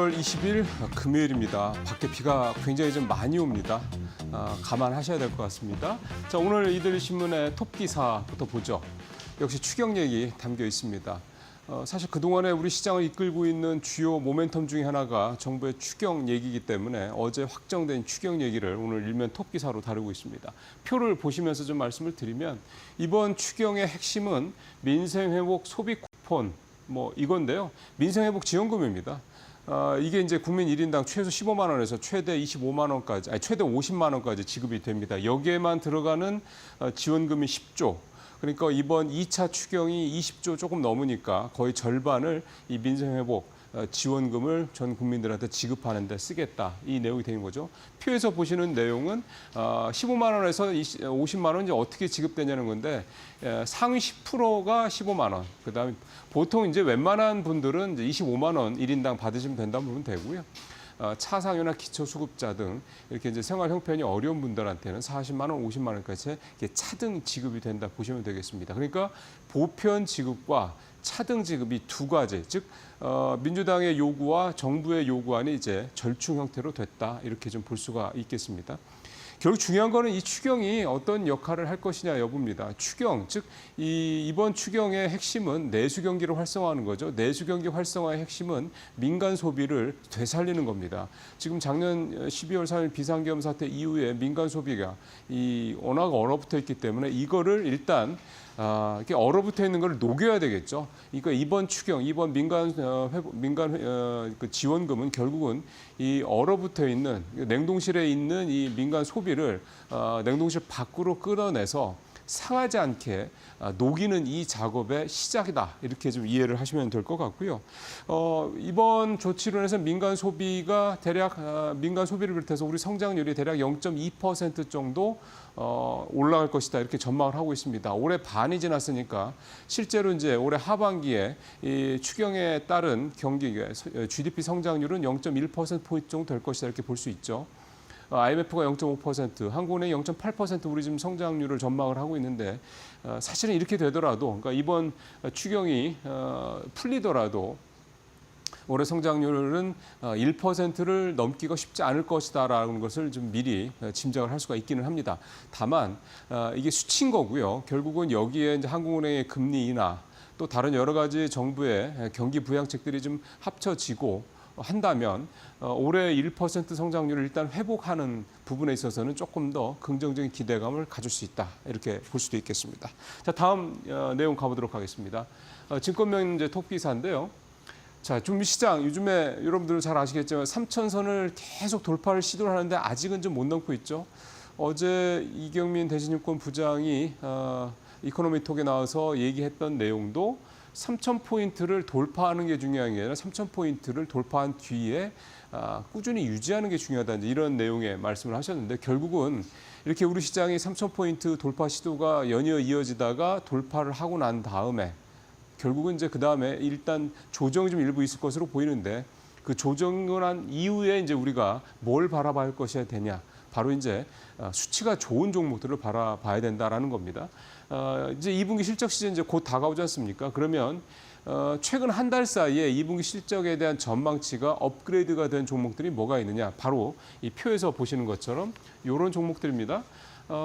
5월 20일 금요일입니다. 밖에 비가 굉장히 좀 많이 옵니다. 감안하셔야 될 것 같습니다. 자, 오늘 이들 신문의 톱 기사부터 보죠. 역시 추경 얘기 담겨 있습니다. 사실 그동안에 우리 시장을 이끌고 있는 주요 모멘텀 중에 하나가 정부의 추경 얘기이기 때문에 어제 확정된 추경 얘기를 오늘 일면 톱 기사로 다루고 있습니다. 표를 보시면서 좀 말씀을 드리면 이번 추경의 핵심은 민생회복 소비 쿠폰 이건데요. 민생회복 지원금입니다. 이게 이제 국민 1인당 최소 15만 원에서 최대 25만 원까지, 최대 50만 원까지 지급이 됩니다. 여기에만 들어가는 지원금이 10조. 그러니까 이번 2차 추경이 20조 조금 넘으니까 거의 절반을 이 민생회복 지원금을 전 국민들한테 지급하는 데 쓰겠다. 이 내용이 되는 거죠. 표에서 보시는 내용은 15만 원에서 50만 원 이제 어떻게 지급되냐는 건데 상위 10%가 15만 원. 그다음에 보통 이제 웬만한 분들은 이제 25만 원 1인당 받으시면 된다고 보면 되고요. 차상위나 기초수급자 등 이렇게 이제 생활 형편이 어려운 분들한테는 40만 원, 50만 원까지 차등 지급이 된다 보시면 되겠습니다. 그러니까 보편 지급과 차등 지급이 두 가지, 즉 민주당의 요구와 정부의 요구안이 이제 절충 형태로 됐다 이렇게 좀 볼 수가 있겠습니다. 결국 중요한 거는 이 추경이 어떤 역할을 할 것이냐 여부입니다. 추경, 즉 이번 추경의 핵심은 내수 경기를 활성화하는 거죠. 내수 경기 활성화의 핵심은 민간 소비를 되살리는 겁니다. 지금 작년 12월 3일 비상계엄 사태 이후에 민간 소비가 워낙 얼어붙어 있기 때문에 이거를 일단 이렇게 얼어붙어 있는 걸 녹여야 되겠죠. 그러니까 이번 추경, 이번 민간 그 지원금은 결국은 이 얼어붙어 있는 냉동실에 있는 이 민간 소비를 냉동실 밖으로 끌어내서 상하지 않게 녹이는 이 작업의 시작이다. 이렇게 좀 이해를 하시면 될 것 같고요. 이번 조치로 인해서 민간 소비가 대략 민간 소비를 비롯해서 우리 성장률이 대략 0.2% 정도 올라갈 것이다. 이렇게 전망을 하고 있습니다. 올해 반이 지났으니까 실제로 이제 올해 하반기에 이 추경에 따른 경기 GDP 성장률은 0.1%포인트 정도 될 것이다. 이렇게 볼 수 있죠. IMF가 0.5%, 한국은행이 0.8% 우리 지금 성장률을 전망을 하고 있는데 사실은 이렇게 되더라도 그러니까 이번 추경이 풀리더라도 올해 성장률은 1%를 넘기가 쉽지 않을 것이다라는 것을 좀 미리 짐작을 할 수가 있기는 합니다. 다만 이게 수치인 거고요. 결국은 여기에 이제 한국은행의 금리 인하 또 다른 여러 가지 정부의 경기 부양책들이 좀 합쳐지고 한다면 올해 1% 성장률을 일단 회복하는 부분에 있어서는 조금 더 긍정적인 기대감을 가질 수 있다. 이렇게 볼 수도 있겠습니다. 자, 다음 내용 가보도록 하겠습니다. 증권명제 톱기사인데요. 자, 좀 시장 요즘에 여러분들 잘 아시겠지만 3천선을 계속 돌파를 시도를 하는데 아직은 좀 못 넘고 있죠. 어제 이경민 대신증권 부장이 이코노미톡에 나와서 얘기했던 내용도 3,000포인트를 돌파하는 게 중요한 게 아니라 3,000포인트를 돌파한 뒤에 꾸준히 유지하는 게 중요하다. 이런 내용의 말씀을 하셨는데 결국은 이렇게 우리 시장이 3,000포인트 돌파 시도가 연이어 이어지다가 돌파를 하고 난 다음에 결국은 이제 그 다음에 일단 조정이 좀 일부 있을 것으로 보이는데 그 조정을 한 이후에 이제 우리가 뭘 바라봐야 할 것이 되냐. 바로 이제 수치가 좋은 종목들을 바라봐야 된다라는 겁니다. 이제 2분기 실적 시즌 이제 곧 다가오지 않습니까? 그러면 최근 한 달 사이에 2분기 실적에 대한 전망치가 업그레이드가 된 종목들이 뭐가 있느냐? 바로 이 표에서 보시는 것처럼 이런 종목들입니다.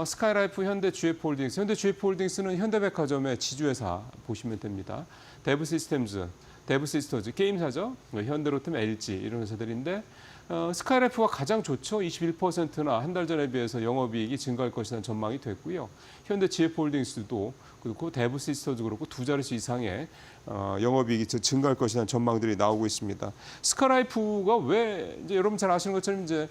스카이라이프, 현대 GF홀딩스. 현대 GF홀딩스는 현대백화점의 지주회사 보시면 됩니다. 데브시스템즈, 데브시스터즈 게임사죠. 현대로템, LG 이런 회사들인데 스카이라이프가 가장 좋죠. 21%나 한 달 전에 비해서 영업이익이 증가할 것이라는 전망이 됐고요. 현대 GF홀딩스도 그렇고 데브시스터도 그렇고 두 자릿수 이상의 영업이익이 증가할 것이라는 전망들이 나오고 있습니다. 스카이라이프가 왜 이제 여러분 잘 아시는 것처럼 이제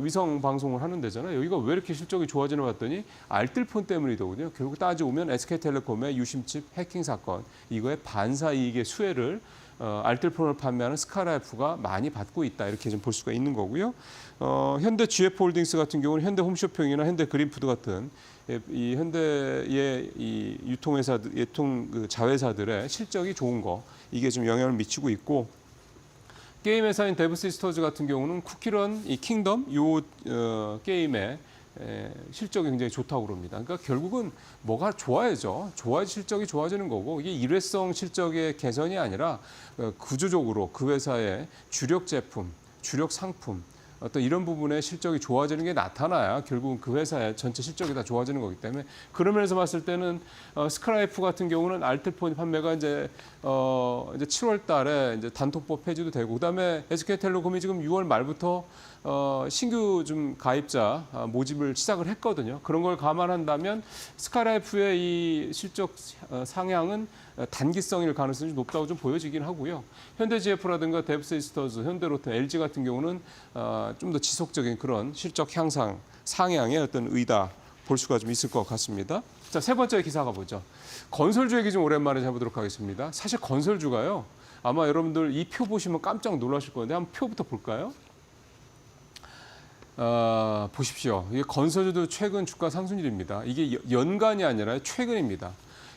위성 방송을 하는 데잖아요. 여기가 왜 이렇게 실적이 좋아지나 봤더니 알뜰폰 때문이더군요. 결국 따져보면 SK텔레콤의 유심칩 해킹 사건, 이거의 반사 이익의 수혜를 알뜰폰을 판매하는 스카이라이프가 많이 받고 있다. 이렇게 좀 볼 수가 있는 거고요. 현대 GF홀딩스 같은 경우는 현대 홈쇼핑이나 현대 그린푸드 같은 이 현대의 이 유통회사들, 유통 자회사들의 실적이 좋은 거 이게 좀 영향을 미치고 있고. 게임 회사인 데브시스터즈 같은 경우는 쿠키런 이 킹덤 요 게임의 실적이 굉장히 좋다고 그럽니다. 그러니까 결국은 뭐가 좋아야죠. 좋아야지 실적이 좋아지는 거고 이게 일회성 실적의 개선이 아니라 구조적으로 그 회사의 주력 제품, 주력 상품 어떤 이런 부분에 실적이 좋아지는 게 나타나야 결국은 그 회사의 전체 실적이 다 좋아지는 거기 때문에 그런 면에서 봤을 때는 스크라이프 같은 경우는 알뜰폰 판매가 이제 7월 달에 이제 단톡법 폐지도 되고 그다음에 SK텔레콤이 지금 6월 말부터 신규 좀 가입자 모집을 시작을 했거든요. 그런 걸 감안한다면 스카이라이프의 이 실적 상향은 단기성일 가능성이 좀 높다고 좀 보여지긴 하고요. 현대GF라든가 뎁스이스터즈, 현대로템, LG 같은 경우는 좀 더 지속적인 그런 실적 향상, 상향의 어떤 의다 볼 수가 좀 있을 것 같습니다. 자, 세 번째 기사가 뭐죠? 건설주 얘기 좀 오랜만에 해보도록 하겠습니다. 사실 건설주가요. 아마 여러분들 이 표 보시면 깜짝 놀라실 건데 한번 표부터 볼까요? 보십시오. 이게 건설주도 최근 주가 상승률입니다. 이게 연간이 아니라 최근입니다.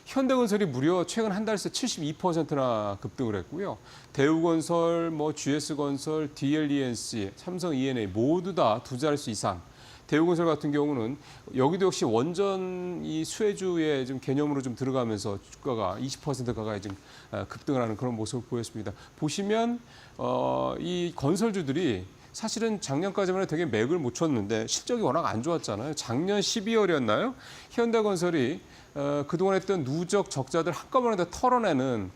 현대건설이 무려 최근 한 달 새 72%나 급등을 했고요. 대우건설, GS건설, DLENC, 삼성 E&A 모두 다 두 자릿수 이상. 대우건설 같은 경우는 여기도 역시 원전 이 수혜주의 좀 개념으로 좀 들어가면서 주가가 20% 가까이 좀 급등을 하는 그런 모습을 보였습니다. 보시면 이 건설주들이 사실은 작년까지만 되게 맥을 못 쳤는데 실적이 워낙 안 좋았잖아요. 작년 12월이었나요? 현대건설이 그동안 했던 누적 적자들 한꺼번에 다 털어내는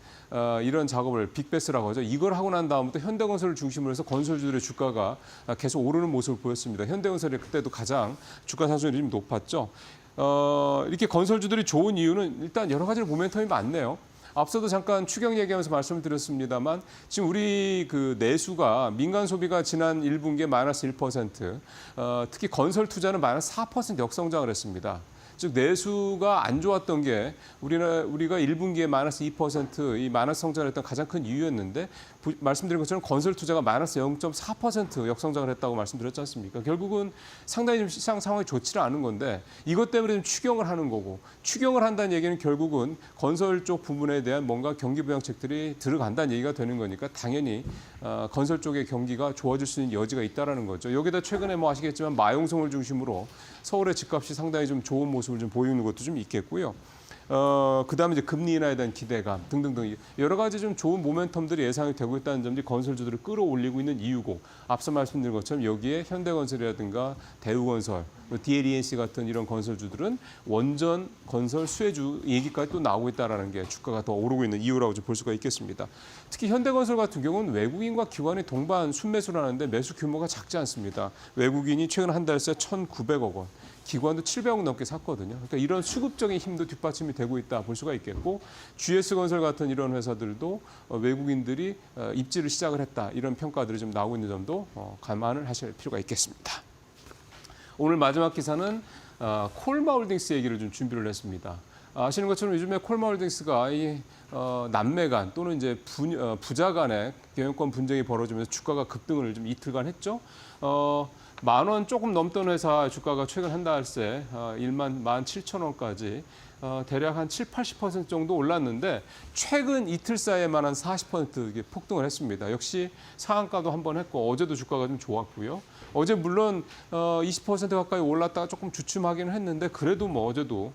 이런 작업을 빅베스라고 하죠. 이걸 하고 난 다음부터 현대건설을 중심으로 해서 건설주들의 주가가 계속 오르는 모습을 보였습니다. 현대건설이 그때도 가장 주가 상승률이 좀 높았죠. 이렇게 건설주들이 좋은 이유는 일단 여러 가지 모멘텀이 많네요. 앞서도 잠깐 추경 얘기하면서 말씀을 드렸습니다만 지금 우리 그 내수가 민간 소비가 지난 1분기에 마이너스 1%, 특히 건설 투자는 마이너스 4% 역성장을 했습니다. 즉 내수가 안 좋았던 게 우리가 1분기에 마이너스 2%이 마이너스 성장을 했던 가장 큰 이유였는데 말씀드린 것처럼 건설 투자가 마이너스 0.4% 역성장을 했다고 말씀드렸지 않습니까? 결국은 상당히 좀 시장 상황이 좋지는 않은 건데 이것 때문에 좀 추경을 하는 거고 추경을 한다는 얘기는 결국은 건설 쪽 부분에 대한 뭔가 경기 부양책들이 들어간다는 얘기가 되는 거니까 당연히 건설 쪽의 경기가 좋아질 수 있는 여지가 있다라는 거죠. 여기다 최근에 아시겠지만 마용성을 중심으로 서울의 집값이 상당히 좀 좋은 모습을 좀 보이는 것도 좀 있겠고요. 그다음에 이제 금리 인하에 대한 기대감 등등등 여러 가지 좀 좋은 모멘텀들이 예상이 되고 있다는 점이 건설주들을 끌어올리고 있는 이유고 앞서 말씀드린 것처럼 여기에 현대건설이라든가 대우건설, DLENC 같은 이런 건설주들은 원전 건설 수혜주 얘기까지 또 나오고 있다는 게 주가가 더 오르고 있는 이유라고 좀 볼 수가 있겠습니다. 특히 현대건설 같은 경우는 외국인과 기관이 동반 순매수를 하는데 매수 규모가 작지 않습니다. 외국인이 최근 한 달 새 1,900억 원. 기관도 700억 넘게 샀거든요. 그러니까 이런 수급적인 힘도 뒷받침이 되고 있다 볼 수가 있겠고 GS건설 같은 이런 회사들도 외국인들이 입지를 시작을 했다. 이런 평가들이 좀 나오고 있는 점도 감안을 하실 필요가 있겠습니다. 오늘 마지막 기사는 콜마홀딩스 얘기를 좀 준비를 했습니다. 아시는 것처럼 요즘에 콜마홀딩스가 이 남매 간 또는 이제 부자 간의 경영권 분쟁이 벌어지면서 주가가 급등을 좀 이틀간 했죠. 10,000원 조금 넘던 회사 주가가 최근 한 달 새 17,000원까지 대략 한 70-80% 정도 올랐는데 최근 이틀 사이에만 한 40% 폭등을 했습니다. 역시 상한가도 한번 했고 어제도 주가가 좀 좋았고요. 어제 물론 20% 가까이 올랐다가 조금 주춤하기는 했는데 그래도 어제도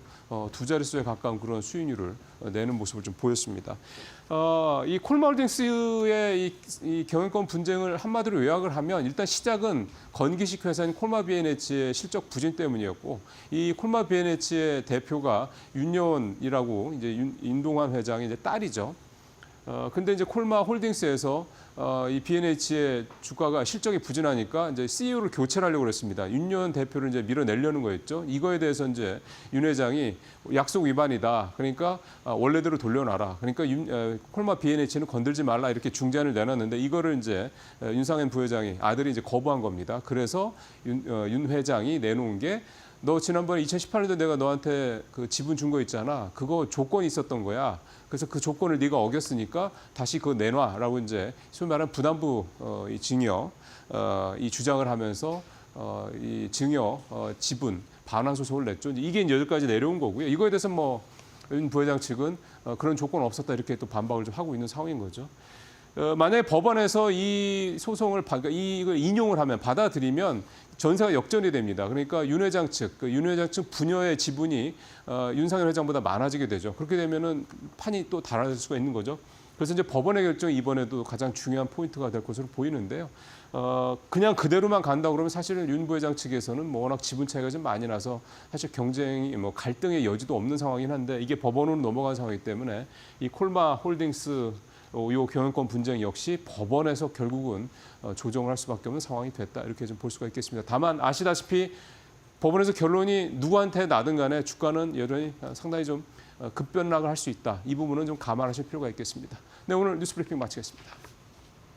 두 자릿수에 가까운 그런 수익률을 내는 모습을 좀 보였습니다. 이 콜마홀딩스의 이 경영권 분쟁을 한마디로 요약을 하면 일단 시작은 건기식 회사인 콜마 B&H의 실적 부진 때문이었고 이 콜마 B&H의 대표가 윤여원이라고 이제 윤동환 회장의 이제 딸이죠. 근데 이제 콜마 홀딩스에서 이 B&H의 주가가 실적이 부진하니까 이제 CEO를 교체를 하려고 그랬습니다. 윤여원 대표를 이제 밀어내려는 거였죠. 이거에 대해서 이제 윤 회장이 약속 위반이다. 그러니까 원래대로 돌려놔라. 그러니까 콜마 B&H는 건들지 말라 이렇게 중재안을 내놨는데 이거를 이제 윤상현 부회장이 아들이 이제 거부한 겁니다. 그래서 윤 회장이 내놓은 게 너 지난번에 2018년도에 내가 너한테 그 지분 준 거 있잖아. 그거 조건이 있었던 거야. 그래서 그 조건을 네가 어겼으니까 다시 그거 내놔라고 이제 소위 말하는 부담부 이 증여 이 주장을 하면서 이 증여 지분 반환 소송을 냈죠. 이게 이제 여기까지 내려온 거고요. 이거에 대해서 윤 부회장 측은 그런 조건 없었다 이렇게 또 반박을 좀 하고 있는 상황인 거죠. 만약에 법원에서 이 소송을 이걸 인용을 하면 받아들이면 전세가 역전이 됩니다. 그러니까 윤 회장 측, 윤 회장 측 부녀의 지분이 윤석열 회장보다 많아지게 되죠. 그렇게 되면은 판이 또 달라질 수가 있는 거죠. 그래서 이제 법원의 결정이 이번에도 가장 중요한 포인트가 될 것으로 보이는데요. 그냥 그대로만 간다 그러면 사실은 윤 부회장 측에서는 뭐 워낙 지분 차이가 좀 많이 나서 사실 경쟁이 뭐 갈등의 여지도 없는 상황이긴 한데 이게 법원으로 넘어간 상황이기 때문에 이 콜마 홀딩스 이 경영권 분쟁 역시 법원에서 결국은 조정을 할 수밖에 없는 상황이 됐다 이렇게 좀 볼 수가 있겠습니다. 다만 아시다시피 법원에서 결론이 누구한테 나든 간에 주가는 여전히 상당히 좀 급변락을 할 수 있다. 이 부분은 좀 감안하실 필요가 있겠습니다. 네, 오늘 뉴스브리핑 마치겠습니다.